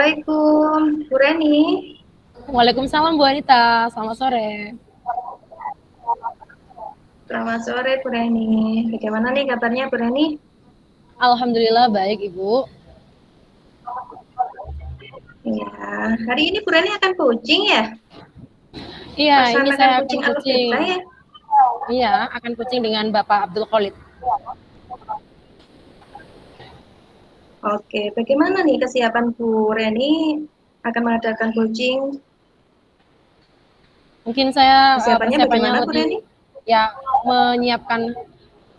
Assalamualaikum, Bu Reni. Waalaikumsalam Bu Anita, selamat sore. Selamat sore, Bu Reni. Bagaimana nih kabarnya, Bu Reni? Alhamdulillah baik Ibu. Ya, hari ini Bu Reni akan coaching ya? Iya, ini Melaksanakan saya akan coaching coaching. algebra ya? Iya, akan coaching dengan Bapak Abdul Khalid. Oke, bagaimana nih kesiapan Bu Reni akan mengadakan coaching? Mungkin saya Kesiapannya persiapannya bagaimana, Bu lebih Reni? ya menyiapkan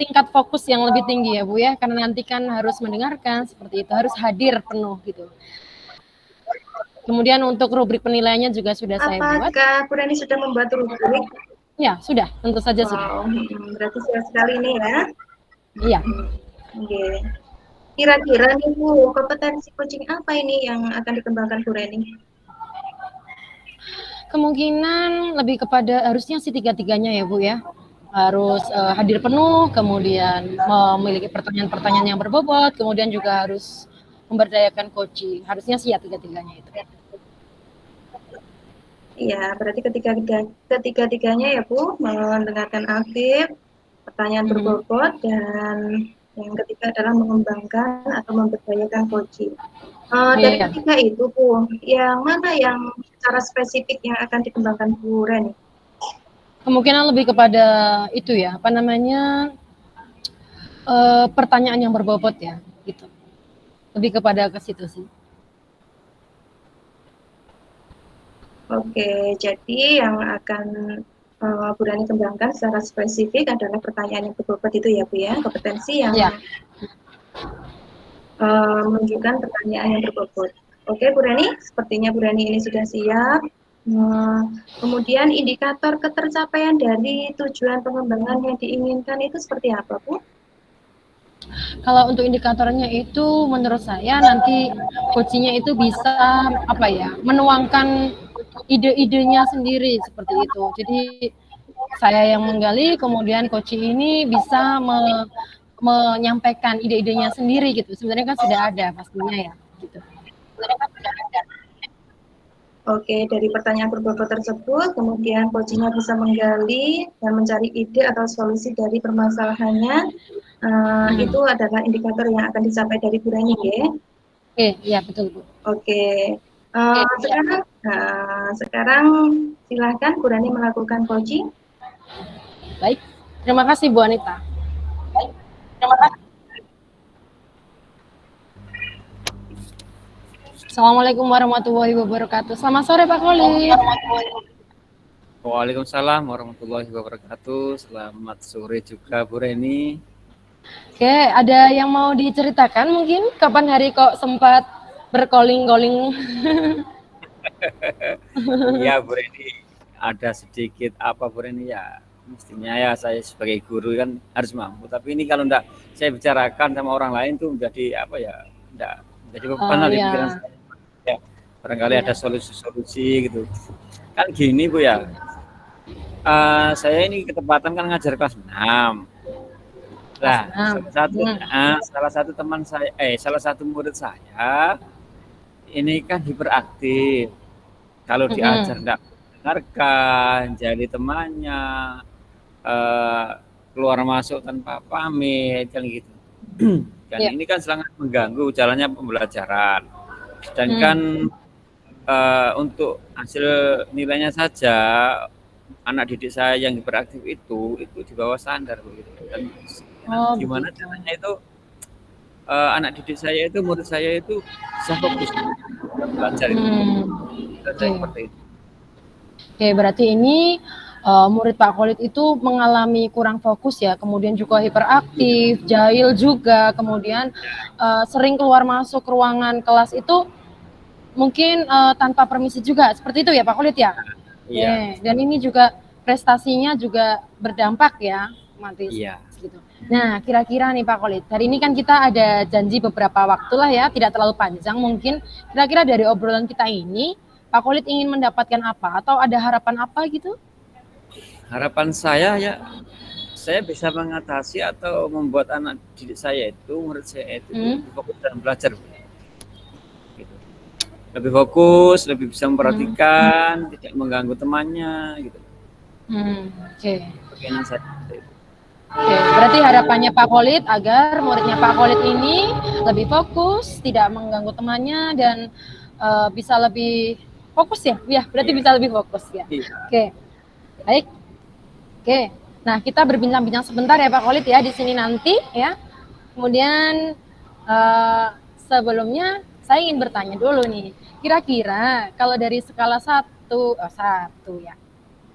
tingkat fokus yang lebih tinggi ya Bu ya, karena nanti kan harus mendengarkan seperti itu, harus hadir penuh gitu. Kemudian untuk rubrik penilaiannya juga sudah saya buat. Apakah Bu Reni sudah membuat rubrik? Ya, sudah, tentu saja sudah. Wow, berarti siap sekali nih ya. Iya. Oke. Kira-kira nih Bu, kompetensi coaching apa ini yang akan dikembangkan Bu Reni? Kemungkinan lebih kepada harusnya sih tiga-tiganya ya Bu ya. Harus hadir penuh, kemudian memiliki pertanyaan-pertanyaan yang berbobot, kemudian juga harus memberdayakan coaching. Harusnya sih ya tiga-tiganya itu. Iya, berarti ketiga-tiganya ya Bu, mendengarkan aktif, pertanyaan berbobot, dan yang ketiga adalah mengembangkan atau memberdayakan coaching. Dari Iya. ketiga itu Bu, yang mana yang secara spesifik yang akan dikembangkan Bu Reni? Kemungkinan lebih kepada itu ya, apa namanya, pertanyaan yang berbobot ya, gitu. Lebih kepada ke situ sih. Oke, jadi yang akan Bu Reni kembangkan secara spesifik adalah pertanyaan yang berbobot itu ya Bu ya, kompetensi yang Ya. menunjukkan pertanyaan yang berbobot. Oke Bu Reni, sepertinya Bu Reni ini sudah siap. Kemudian indikator ketercapaian dari tujuan pengembangan yang diinginkan itu seperti apa Bu? Kalau untuk indikatornya itu menurut saya nanti coachingnya itu bisa apa ya, menuangkan ide-idenya sendiri seperti itu. Jadi saya yang menggali, kemudian coaching ini bisa menyampaikan ide-idenya sendiri gitu. Sebenarnya kan sudah ada pastinya ya, gitu. Oke, dari pertanyaan berbobot tersebut, kemudian coachingnya bisa menggali dan mencari ide atau solusi dari permasalahannya. Itu adalah indikator yang akan dicapai dari Bu Reni ya. Oke, iya betul Bu. Oke, sekarang silahkan Bu Reni melakukan coaching. Baik, terima kasih Bu Anita. Terima kasih. Assalamualaikum warahmatullahi wabarakatuh. Selamat sore Pak Khalid. Waalaikumsalam warahmatullahi wabarakatuh. Selamat sore juga Bu Reni. Oke, ada yang mau diceritakan mungkin? Kapan hari kok sempat berkoling-koling? Iya Bu Reni, ada sedikit apa Bu Reni ya. Mestinya ya saya sebagai guru kan harus mampu. Tapi ini kalau enggak saya bicarakan sama orang lain tuh menjadi apa ya? Enggak menjadi beban di pikiran saya. Ya, barangkali ada solusi-solusi gitu. Kan gini Bu ya. Saya ini ketepatan kan ngajar kelas 6. Nah, salah satu teman saya, salah satu murid saya ini kan hiperaktif. Kalau diajar enggak mendengarkan, jadi temannya, keluar masuk tanpa pamit, kan gitu. Dan ini kan sangat mengganggu jalannya pembelajaran. Sedangkan untuk hasil nilainya saja, anak didik saya yang hiperaktif itu di bawah standar begitu. Dan gimana caranya itu anak didik saya itu, murid saya itu bisa fokus belajar itu. Seperti itu. Oke, berarti ini murid Pak Khalid itu mengalami kurang fokus ya, kemudian juga hiperaktif, jahil juga, kemudian sering keluar masuk ruangan kelas itu mungkin tanpa permisi juga, seperti itu ya Pak Khalid ya? Iya. Dan ini juga prestasinya juga berdampak ya, Matis. Iya. Gitu. Nah, kira-kira nih Pak Khalid, hari ini kan kita ada janji beberapa waktu lah ya, tidak terlalu panjang mungkin. Kira-kira dari obrolan kita ini, Pak Khalid ingin mendapatkan apa atau ada harapan apa gitu? Harapan saya ya, saya bisa mengatasi atau membuat anak didik saya itu, murid saya itu fokus dalam belajar. Gitu. lebih fokus, lebih bisa memperhatikan, tidak mengganggu temannya gitu. Oke. Bagaimana saya seperti itu. Oke, berarti harapannya Pak Khalid agar muridnya Pak Khalid ini lebih fokus, tidak mengganggu temannya dan bisa lebih fokus ya? Ya, berarti bisa lebih fokus ya. Iya. Oke. Baik. Oke. Nah, kita berbincang-bincang sebentar ya Pak Khalid ya di sini nanti ya. Kemudian sebelumnya saya ingin bertanya dulu nih. Kira-kira kalau dari skala 1 ya.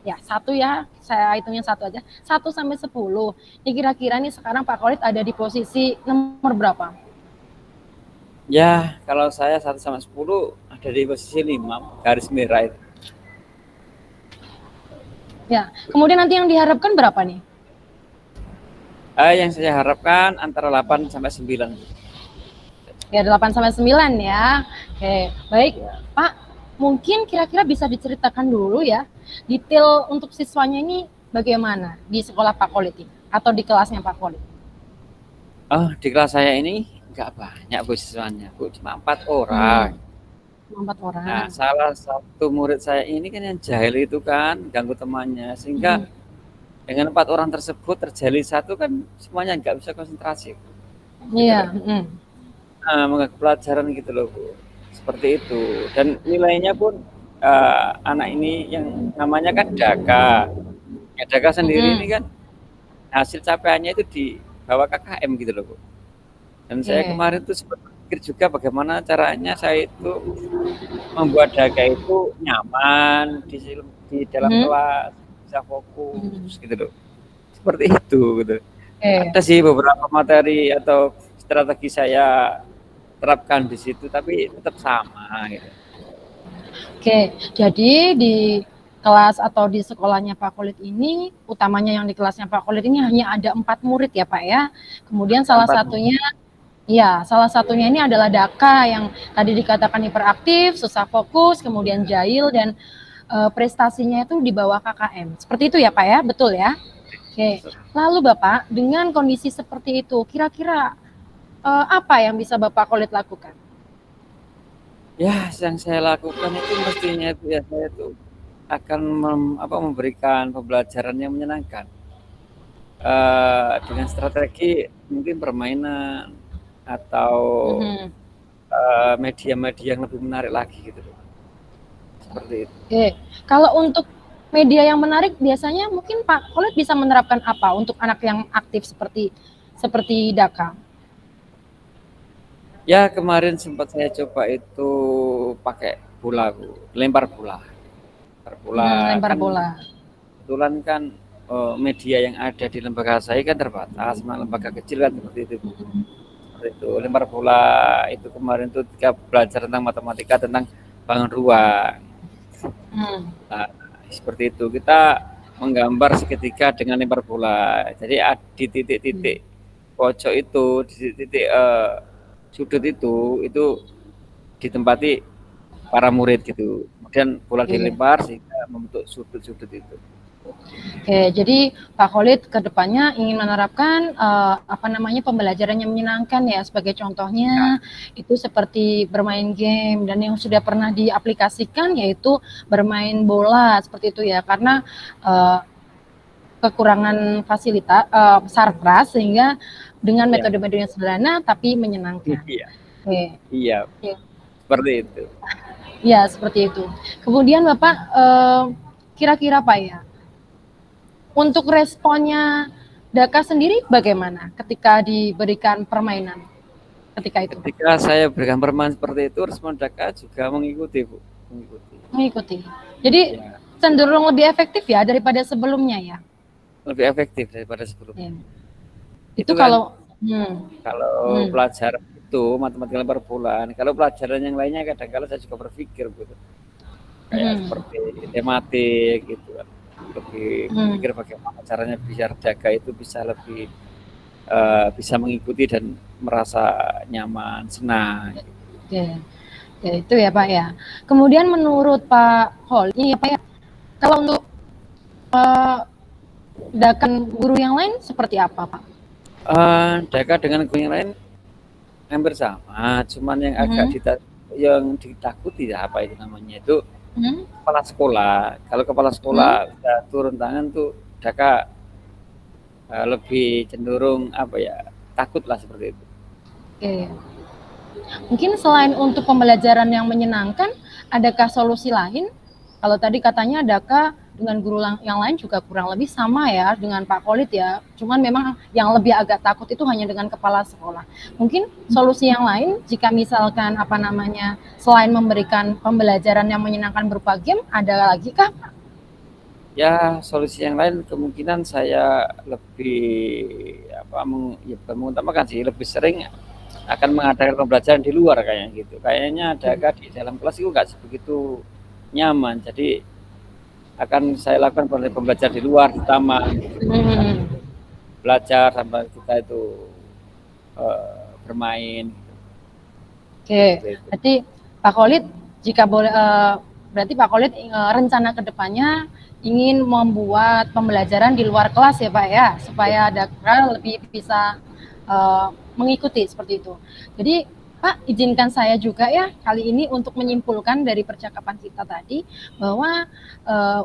Ya, 1 ya, saya hitungnya 1 aja. 1 sampai 10. Ini kira-kira nih sekarang Pak Khalid ada di posisi nomor berapa? Ya, kalau saya 1 sampai 10 ada di posisi 5, garis merah itu. Ya, kemudian nanti yang diharapkan berapa nih? Yang saya harapkan antara 8 sampai 9. Ya, 8 sampai 9 ya. Oke, baik. Pak, mungkin kira-kira bisa diceritakan dulu ya, detail untuk siswanya ini bagaimana di sekolah Pak Khalid ini atau di kelasnya Pak Khalid? Oh, di kelas saya ini nggak banyak Bu siswanya, Bu, cuma 4 orang. 4 orang. Nah, salah satu murid saya ini kan yang jahil itu kan, ganggu temannya, sehingga dengan 4 orang tersebut terjadi satu kan semuanya nggak bisa konsentrasi. Iya. Nah, mengganggu pelajaran gitu loh Bu, seperti itu. Dan nilainya pun anak ini yang namanya kan Daka. Ya, Daka sendiri ini kan hasil capaiannya itu di bawah KKM gitu loh Bu. Dan saya kemarin tuh sempat berpikir juga bagaimana caranya saya itu membuat Daka itu nyaman di dalam kelas, bisa fokus gitu loh. Seperti itu gitu. Ada sih beberapa materi atau strategi saya terapkan di situ, tapi tetap sama gitu. Oke, jadi di kelas atau di sekolahnya Pak Khalid ini, utamanya yang di kelasnya Pak Khalid ini hanya ada 4 murid ya Pak ya. Kemudian salah satunya ini adalah Daka yang tadi dikatakan hiperaktif, susah fokus, kemudian jahil dan prestasinya itu di bawah KKM. Seperti itu ya Pak ya, betul ya? Oke. Lalu Bapak, dengan kondisi seperti itu, kira-kira apa yang bisa Bapak Khalid lakukan? Ya, yang saya lakukan itu mestinya itu ya saya itu akan memberikan pembelajaran yang menyenangkan dengan strategi mungkin permainan atau media-media yang lebih menarik lagi gitu, seperti itu. Oke, kalau untuk media yang menarik biasanya mungkin Pak Khalid bisa menerapkan apa untuk anak yang aktif seperti Daka? Ya, kemarin sempat saya coba itu pakai bola, Bu. Lempar bola. Lempar bola. Kebetulan kan media yang ada di lembaga saya kan terbatas, lembaga kecil kan seperti itu, Bu. Seperti itu. Lempar bola itu kemarin tuh ketika belajar tentang matematika tentang bangun ruang. Nah, seperti itu. Kita menggambar seketika dengan lempar bola. Jadi di titik-titik pojok itu, di titik sudut itu ditempati para murid gitu. Kemudian bola dilempar sehingga membentuk sudut-sudut itu. Oke, jadi Pak Khalid kedepannya ingin menerapkan pembelajaran yang menyenangkan ya. Sebagai contohnya itu seperti bermain game dan yang sudah pernah diaplikasikan yaitu bermain bola seperti itu ya. Karena kekurangan fasilitas sarpras sehingga dengan metode-metode yang sederhana tapi menyenangkan. Iya. Seperti itu. Ya, seperti itu. Kemudian Bapak kira-kira Pak ya, untuk responnya Daka sendiri bagaimana ketika diberikan permainan ketika itu? Ketika saya berikan permainan seperti itu, respon Daka juga mengikuti, Bu. Mengikuti. Jadi cenderung lebih efektif ya daripada sebelumnya ya? Lebih efektif daripada sebelumnya. Itu kalau pelajaran itu matematika lempar bola, kalau pelajaran yang lainnya kadang-kadang saya juga berpikir gitu. Kayak seperti tematik gitu kan. Lebih berpikir bagaimana caranya biar Daka itu bisa lebih bisa mengikuti dan merasa nyaman, senang. Ya, itu ya Pak ya. Kemudian menurut Pak Khalid ini ya Pak ya, kalau untuk Daka guru yang lain seperti apa Pak? Daka dengan guru yang lain hampir sama, cuman yang agak yang ditakuti ya, apa itu namanya itu kepala sekolah. Kalau kepala sekolah udah turun tangan tuh Daka lebih cenderung apa ya, takut lah seperti itu. Oke. Mungkin selain untuk pembelajaran yang menyenangkan, adakah solusi lain? Kalau tadi katanya Daka dengan guru yang lain juga kurang lebih sama ya dengan Pak Khalid ya. Cuman memang yang lebih agak takut itu hanya dengan kepala sekolah. Mungkin solusi yang lain jika misalkan apa namanya selain memberikan pembelajaran yang menyenangkan berupa game, ada lagi kah? Ya, solusi yang lain kemungkinan saya lebih mengutamakan sih, lebih sering akan mengadakan pembelajaran di luar kayaknya gitu. Kayaknya Daka di dalam kelas itu nggak sebegitu nyaman. Jadi akan saya lakukan pembelajaran di luar, di taman, belajar sampai kita itu bermain. Oke, berarti Pak Khalid jika boleh, berarti Pak Khalid rencana kedepannya ingin membuat pembelajaran di luar kelas ya Pak ya, supaya Daka lebih bisa mengikuti seperti itu. Jadi Pak, izinkan saya juga ya kali ini untuk menyimpulkan dari percakapan kita tadi bahwa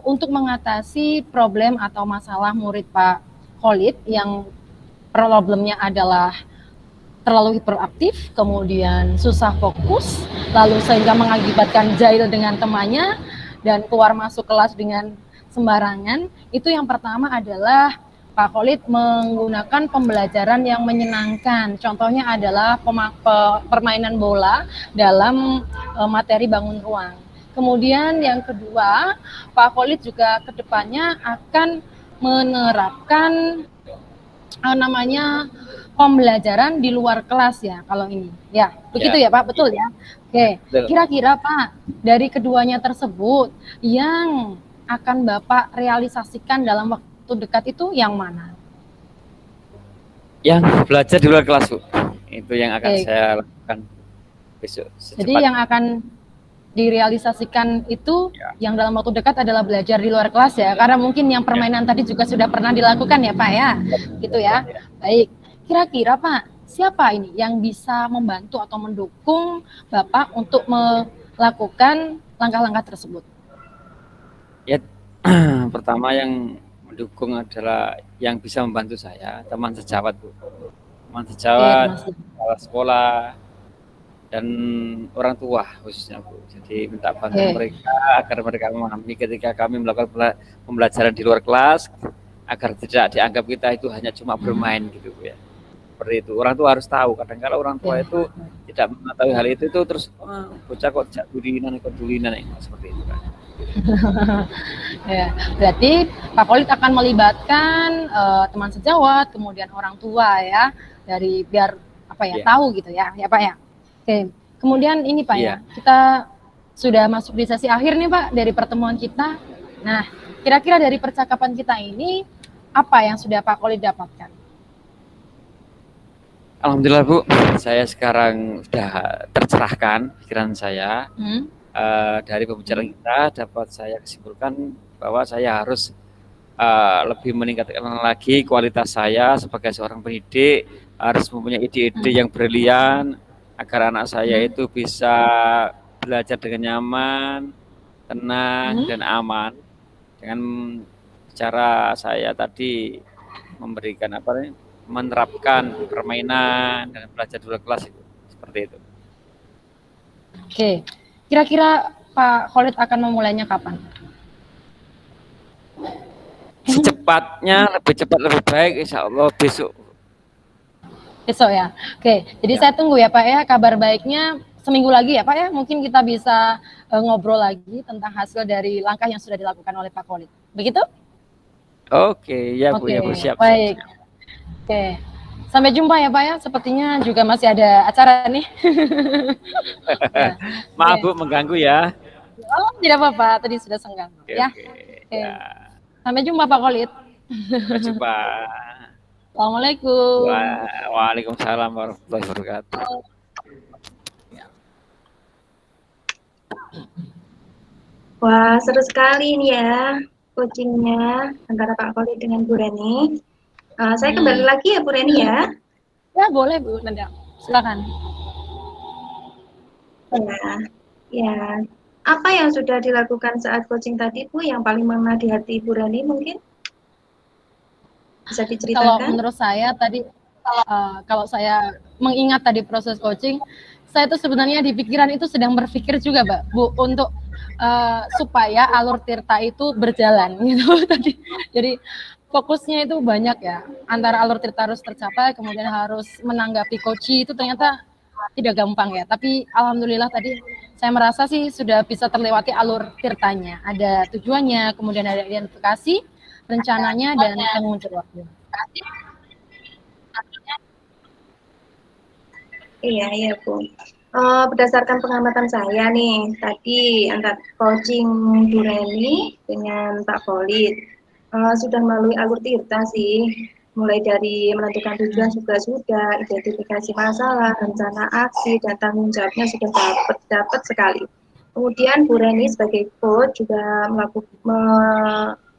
untuk mengatasi problem atau masalah murid Pak Khalid yang problemnya adalah terlalu hiperaktif, kemudian susah fokus, lalu sehingga mengakibatkan jahil dengan temannya dan keluar masuk kelas dengan sembarangan. Itu yang pertama adalah Pak Khalid menggunakan pembelajaran yang menyenangkan. Contohnya adalah permainan bola dalam materi bangun ruang. Kemudian yang kedua, Pak Khalid juga kedepannya akan menerapkan namanya pembelajaran di luar kelas ya kalau ini. Ya, begitu ya Pak, betul ya? Oke, kira-kira Pak, dari keduanya tersebut yang akan Bapak realisasikan dalam waktu dekat itu yang mana? Yang belajar di luar kelas, Bu. Itu yang akan saya lakukan besok. Jadi yang akan direalisasikan itu yang dalam waktu dekat adalah belajar di luar kelas ya, karena mungkin yang permainan tadi juga sudah pernah dilakukan ya Pak ya, gitu ya. Baik, kira-kira Pak, siapa ini yang bisa membantu atau mendukung Bapak untuk melakukan langkah-langkah tersebut? Ya, pertama yang mendukung adalah yang bisa membantu saya, teman sejawat Bu. Teman sejawat, kepala sekolah, dan orang tua khususnya Bu. Jadi minta bantuan mereka agar mereka memahami ketika kami melakukan pembelajaran di luar kelas, agar tidak dianggap kita itu hanya cuma bermain gitu Bu ya. Seperti itu. Orang tua harus tahu. Kadang kala orang tua itu tidak mengetahui hal itu terus bocah kok dulinan seperti itu kan. Ya, berarti Pak Khalid akan melibatkan teman sejawat, kemudian orang tua ya, dari biar apa ya tahu gitu ya Pak ya. Oke, kemudian ini Pak ya, kita sudah masuk di sesi akhir nih Pak dari pertemuan kita. Nah, kira-kira dari percakapan kita ini apa yang sudah Pak Khalid dapatkan? Alhamdulillah Bu, saya sekarang sudah tercerahkan pikiran saya. Dari pembicaraan kita dapat saya kesimpulkan bahwa saya harus lebih meningkatkan lagi kualitas saya sebagai seorang pendidik, harus mempunyai ide-ide yang brilian agar anak saya itu bisa belajar dengan nyaman, tenang, dan aman. Dengan cara saya tadi memberikan menerapkan permainan dan belajar di luar kelas itu seperti itu. Oke, kira-kira Pak Khalid akan memulainya kapan? Secepatnya, lebih cepat lebih baik, insya Allah besok. Besok ya. Oke, jadi saya tunggu ya Pak ya kabar baiknya seminggu lagi ya Pak ya. Mungkin kita bisa ngobrol lagi tentang hasil dari langkah yang sudah dilakukan oleh Pak Khalid. Begitu? Oke, ya Bu, ya Bu, siap. Baik. Oke. Sampai jumpa ya Pak ya. Sepertinya juga masih ada acara nih. Maaf Bu, mengganggu ya. Oh, tidak apa-apa. Tadi sudah senggang ya. Oke. Sampai jumpa Pak Khalid. Sampai jumpa. Assalamualaikum. Waalaikumsalam warahmatullahi wabarakatuh. Wah, seru sekali nih ya coachingnya antara Pak Khalid dengan Bu Reni. Saya kembali lagi ya Bu Reni ya. Ya boleh Bu Nanda, silakan. Ya, ya. Apa yang sudah dilakukan saat coaching tadi Bu yang paling mengena di hati Bu Rani mungkin? Bisa Kalau diceritakan? menurut saya tadi, kalau saya mengingat tadi proses coaching, saya tuh sebenarnya di pikiran itu sedang berpikir juga, Mbak, Bu, untuk supaya alur Tirta itu berjalan gitu tadi. Jadi fokusnya itu banyak ya, antara alur Tirta harus tercapai, kemudian harus menanggapi coaching itu ternyata tidak gampang ya. Tapi alhamdulillah tadi saya merasa sih sudah bisa terlewati alur Tirtanya. Ada tujuannya, kemudian ada identifikasi, rencananya, dan tanggung jawabnya. Iya, iya Bu. Berdasarkan pengamatan saya nih, tadi antara coaching Bu Reni dengan Pak Khalid sudah melalui alur Tirta sih, mulai dari menentukan tujuan juga sudah, identifikasi masalah, rencana aksi, dan tanggung jawabnya sudah dapat sekali. Kemudian Bu Reni sebagai coach juga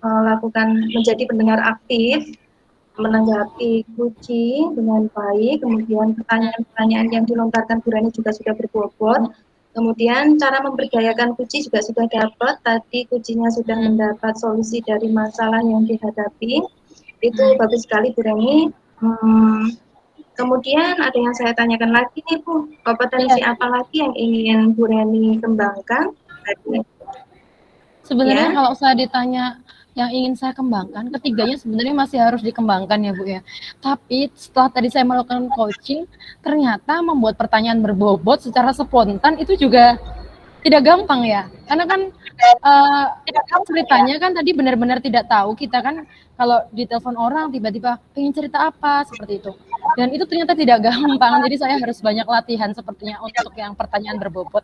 melakukan menjadi pendengar aktif, menanggapi kucing dengan baik, kemudian pertanyaan-pertanyaan yang dilontarkan Bu Rani juga sudah berbobot, kemudian cara memberdayakan kucing juga sudah dapat, tadi kucingnya sudah mendapat solusi dari masalah yang dihadapi, itu bagus sekali Bu Rani. Kemudian ada yang saya tanyakan lagi nih Bu, kompetensi apa lagi yang ingin Bu Rani kembangkan? Sebenarnya Ya. kalau saya ditanya yang ingin saya kembangkan, ketiganya sebenarnya masih harus dikembangkan ya Bu ya. Tapi setelah tadi saya melakukan coaching, ternyata membuat pertanyaan berbobot secara spontan itu juga tidak gampang ya. Karena kan ceritanya kan tadi benar-benar tidak tahu kita kan kalau ditelepon orang tiba-tiba pengen cerita apa seperti itu. Dan itu ternyata tidak gampang. Jadi saya harus banyak latihan sepertinya untuk yang pertanyaan berbobot.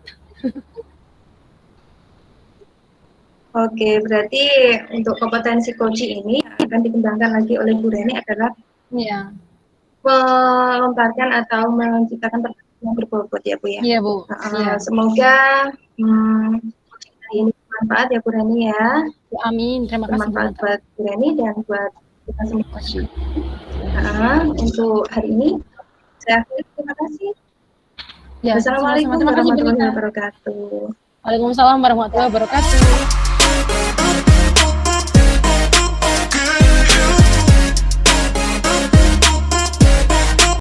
Oke, berarti untuk kompetensi coaching ini akan dikembangkan lagi oleh Bu Reni adalah melontarkan atau menciptakan pertanyaan yang berbobot ya Bu ya. Iya Bu. Semoga hari ini bermanfaat ya Bu Reni ya. Amin, terima kasih bermanfaat buat Bu Reni dan buat kita semua. Untuk hari ini saya akhiri, terima kasih. Ya, Wassalamualaikum warahmatullahi wabarakatuh. Waalaikumsalam warahmatullahi wabarakatuh.